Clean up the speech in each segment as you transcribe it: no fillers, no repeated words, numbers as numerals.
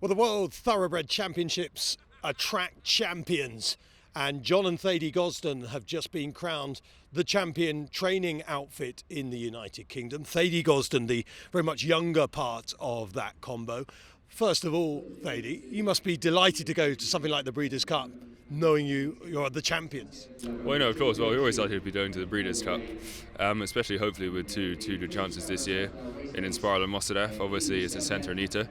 Well, the World Thoroughbred Championships attract champions, and John and Thady Gosden have just been crowned the champion training outfit in the United Kingdom. Thady Gosden, the very much younger part of that combo. First of all, Thady, you must be delighted to go to something like the Breeders' Cup, knowing you're the champions. Well, no, of course. Well, we're always excited to be going to the Breeders' Cup, especially hopefully with two good chances this year in Inspiral and Mostahdaf. Obviously, it's at Santa Anita,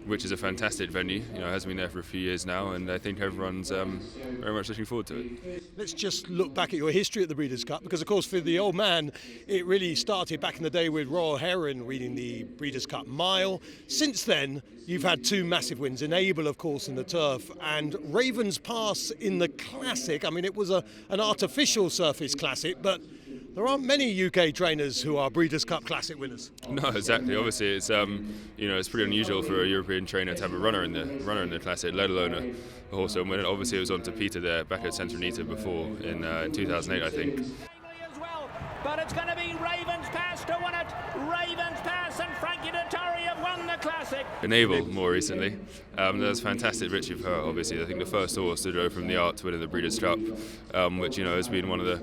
which is a fantastic venue. You know, it has been there for a few years now, and I think everyone's very much looking forward to it. Let's just look back at your history at the Breeders' Cup, because of course for the old man, it really started back in the day with Royal Heron winning the Breeders' Cup Mile. Since then, you've had two massive wins, Enable, of course, in the turf, and Ravens Pass in the Classic. I mean, it was an artificial surface classic, but there aren't many UK trainers who are Breeders' Cup Classic winners. No, exactly. Obviously, it's it's pretty unusual for a European trainer to have a runner in the Classic, let alone a horse and win it. Obviously, it was on to Peter there back at Santa Anita before in 2008, I think. But it's going to be Ravens Pass to win it. Ravens Pass and Frankie Dettori have won the Classic. Enable more recently. That's fantastic victory for her. Obviously, I think the first horse to go from the art to winning the Breeders' Cup, which has been one of the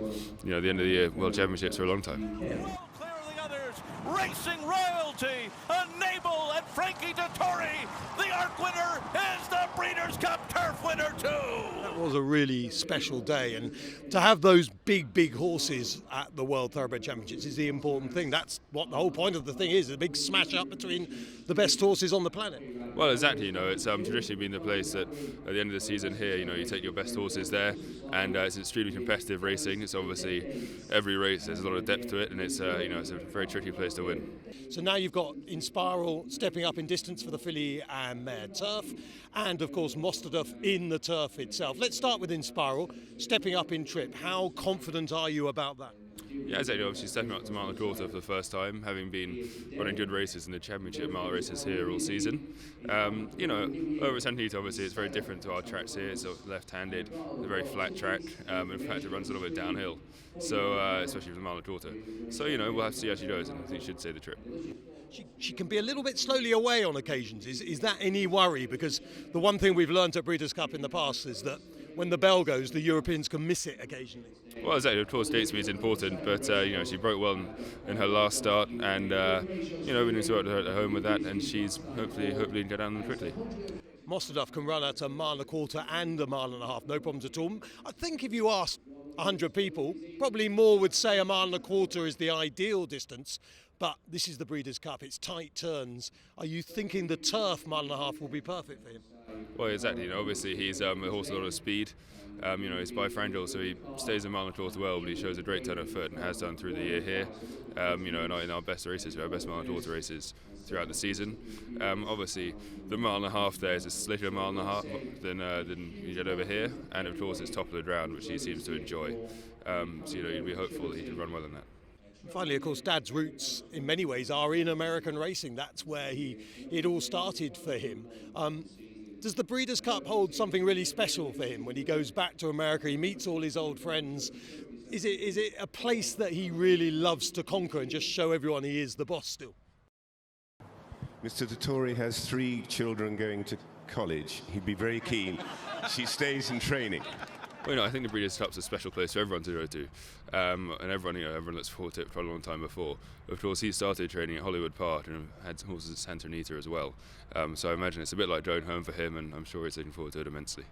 the end of the year World Championships for a long time. Well clear of the others, racing royalty, Enable and Frankie Dettori. The ARC winner is the Breeders' Cup Turf winner too. That was a really special day, and to have those big horses at the World Thoroughbred Championships is the important thing. That's what the whole point of the thing is, a big smash up between the best horses on the planet. Well, exactly. It's traditionally been the place that at the end of the season here, you take your best horses there, and it's extremely competitive racing. It's obviously every race there's a lot of depth to it, and it's it's a very tricky place to win. So now you've got Inspiral stepping up in distance for the filly and mare turf, and of course Mostahdaf in the turf itself. Let's start with Inspiral stepping up in trip. How confident are you about that? Yeah, exactly. Obviously stepping up to mile and a quarter for the first time, having been running good races in the championship mile races here all season. Over at Santa Anita, obviously it's very different to our tracks here. It's sort of left-handed, it's a very flat track. In fact, it runs a little bit downhill, so especially for the mile and a quarter. So we'll have to see how she goes, and I think she should say the trip. She can be a little bit slowly away on occasions. Is that any worry? Because the one thing we've learned at Breeders' Cup in the past is that when the bell goes, the Europeans can miss it occasionally. Well, exactly. Of course, gate speed is important, but she broke well in her last start, and we need to work her at home with that, and she's hopefully can go down them quickly. Mostahdaf can run at a mile and a quarter and a mile and a half, no problems at all. I think if you asked 100 people, probably more would say a mile and a quarter is the ideal distance. But this is the Breeders' Cup, it's tight turns. Are you thinking the turf mile and a half will be perfect for him? Well, exactly. Obviously he's a horse with a lot of speed. He's bifrangal, so he stays a mile and a quarter well, but he shows a great turn of foot and has done through the year here. In our best races, our best mile and a quarter races throughout the season. Obviously, the mile and a half there is a slicker mile and a half than you get over here, and of course it's top of the ground, which he seems to enjoy. You'd be hopeful that he can run well in that. Finally, of course, Dad's roots in many ways are in American racing. That's where it all started for him. Does the Breeders' Cup hold something really special for him when he goes back to America? He meets all his old friends. Is it a place that he really loves to conquer and just show everyone he is the boss still? Mr. Dettori has 3 children going to college. He'd be very keen she stays in training. Well, I think the Breeders' Cup's a special place for everyone to go to, and everyone looks forward to it for a long time before. Of course, he started training at Hollywood Park and had horses at Santa Anita as well, so I imagine it's a bit like going home for him, and I'm sure he's looking forward to it immensely.